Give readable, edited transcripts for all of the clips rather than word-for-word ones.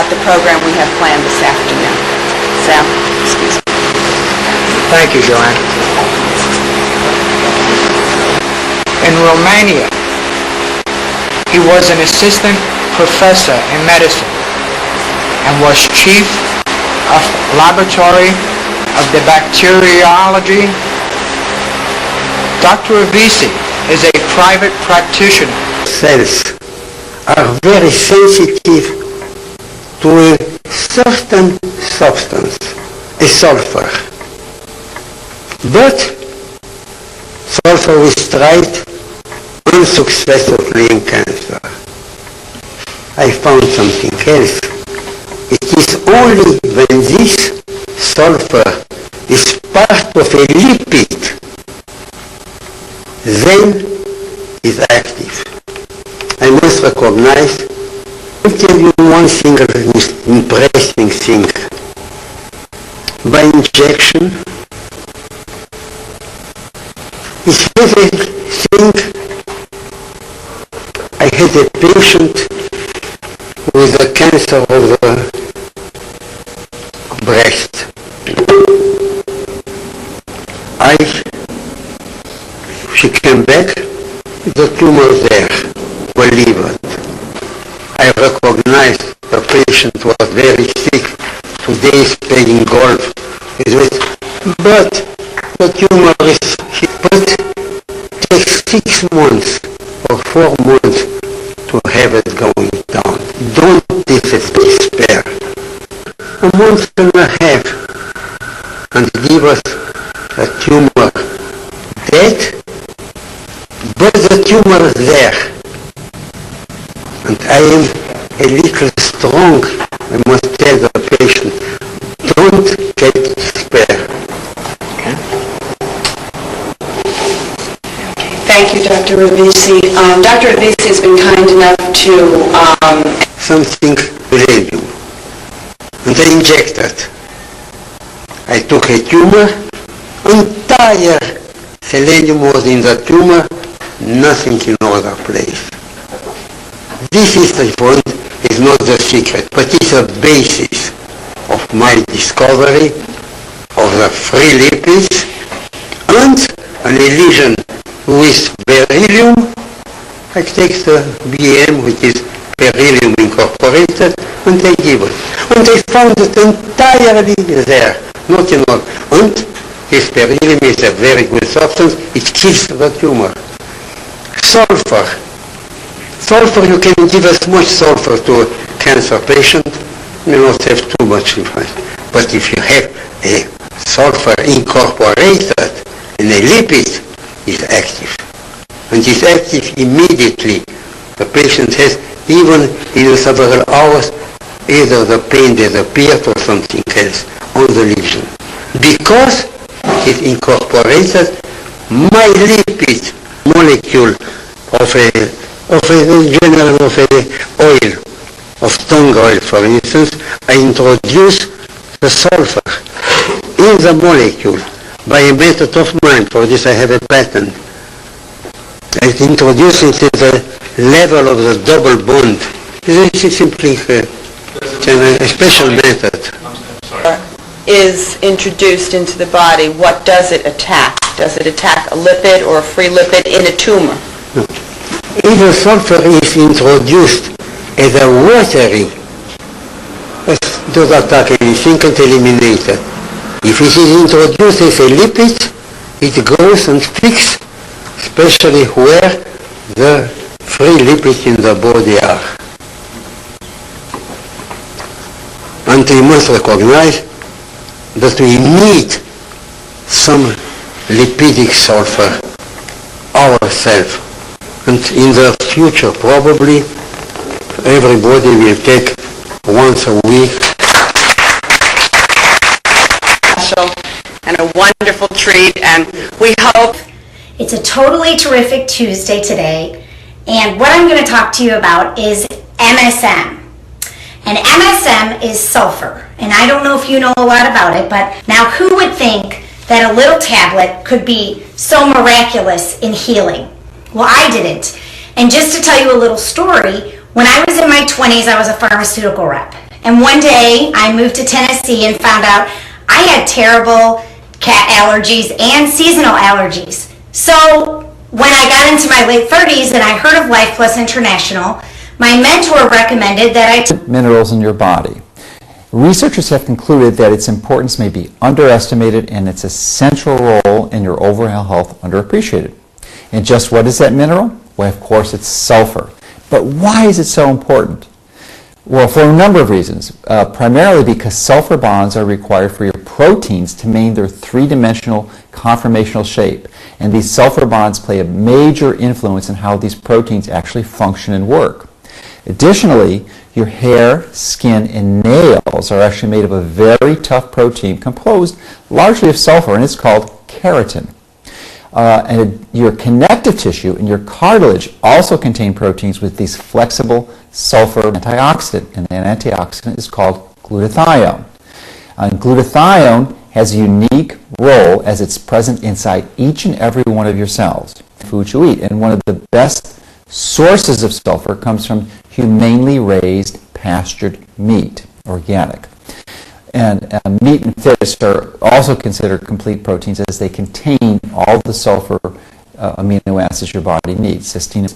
the program we have planned this afternoon. Sam, excuse me. Thank you, Joanne. In Romania, he was an assistant professor in medicine and was chief of laboratory of the bacteriology. Dr. Revisi is a private practitioner. Cells are very sensitive to a certain substance, a sulfur. But sulfur is tried unsuccessfully in cancer. I found something else. It is only when this sulfur is part of a lipid, then is active. I must recognize, I'll tell you one single impressive thing. By injection, it's very thing. I had a patient with a cancer of the breast. She came back, the tumor there, believe it. I recognized the patient was very sick, today is playing golf. But the tumor is, but it takes 6 months or 4 months to have it going down. Don't despair. A month and a half and give us a tumor dead, but the tumor is there. And I am a little strong. I must tell the patient, don't get despair. Okay. Thank you, Dr. Revisi. Dr. Revisi has been kind enough to... Something radium. And I injected. I took a tumor, entire selenium was in the tumor, nothing in other place. This is the point, is not the secret, but it's a basis of my discovery of the free lipids and an lesion with beryllium. I take the BM, which is beryllium incorporated, and I give it. And I found it entirely there, not in all. And this beryllium is a very good substance, it kills the tumor. Sulfur. Sulfur, you can give as much sulfur to a cancer patient, you not have too much influence. But if you have a sulfur incorporated in a lipid, it's active. And it's active immediately. The patient has, even in several hours, either the pain disappeared or something else on the lesion. Because it incorporated my lipid molecule of a oil, of tongue oil, for instance, I introduce the sulfur in the molecule by a method of mine. For this I have a patent. I introduce it at the level of the double bond. This is simply a special method. Is introduced into the body, what does it attack? Does it attack a lipid or a free lipid in a tumor? No. If the sulfur is introduced as a watery, it does attack anything and eliminate it. If it is introduced as a lipid, it goes and fixes, especially where the free lipids in the body are. And we must recognize that we need some lipidic sulfur ourselves. And in the future, probably, everybody will take once a week. Special and a wonderful treat, and we hope. It's a totally terrific Tuesday today, and what I'm going to talk to you about is MSM. And MSM is sulfur, and I don't know if you know a lot about it, but now who would think that a little tablet could be so miraculous in healing? Well, I didn't. And just to tell you a little story, when I was in my 20s, I was a pharmaceutical rep. And one day I moved to Tennessee and found out I had terrible cat allergies and seasonal allergies. So when I got into my late 30s and I heard of Life Plus International, my mentor recommended that I take minerals in your body. Researchers have concluded that its importance may be underestimated and its essential role in your overall health underappreciated. And just what is that mineral? Well, of course, it's sulfur. But why is it so important? Well, for a number of reasons. Primarily because sulfur bonds are required for your proteins to maintain their three-dimensional conformational shape. And these sulfur bonds play a major influence in how these proteins actually function and work. Additionally, your hair, skin, and nails are actually made of a very tough protein composed largely of sulfur, and it's called keratin. And your connective tissue and your cartilage also contain proteins with these flexible sulfur antioxidant, and that antioxidant is called glutathione. And glutathione has a unique role as it's present inside each and every one of your cells, food you eat. And one of the best sources of sulfur comes from humanely raised pastured meat, organic. And meat and fish are also considered complete proteins as they contain all the sulfur amino acids your body needs. Cysteine.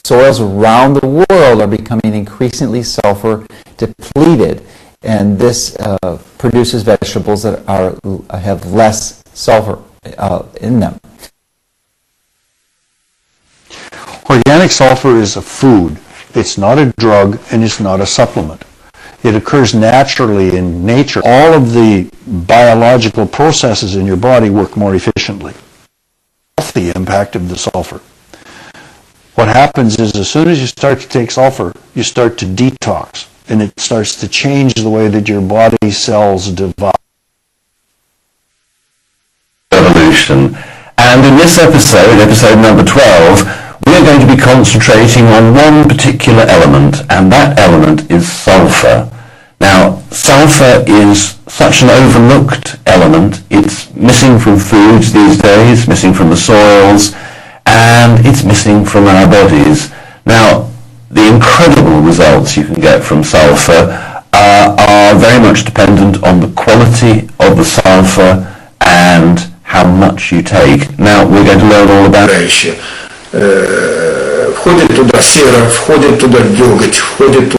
Soils around the world are becoming increasingly sulfur depleted, and this produces vegetables that have less sulfur in them. Organic sulfur is a food. It's not a drug and it's not a supplement. It occurs naturally in nature. All of the biological processes in your body work more efficiently. The impact of the sulfur. What happens is as soon as you start to take sulfur, you start to detox, and it starts to change the way that your body cells divide. Evolution. And in this episode, episode number 12, we're going to be concentrating on one particular element, and that element is sulfur. Now, sulfur is such an overlooked element. It's missing from foods these days, missing from the soils, and it's missing from our bodies. Now, the incredible results you can get from sulfur are very much dependent on the quality of the sulfur and how much you take. Now, we're going to learn all about it. Входит туда сера, входит туда деготь, входит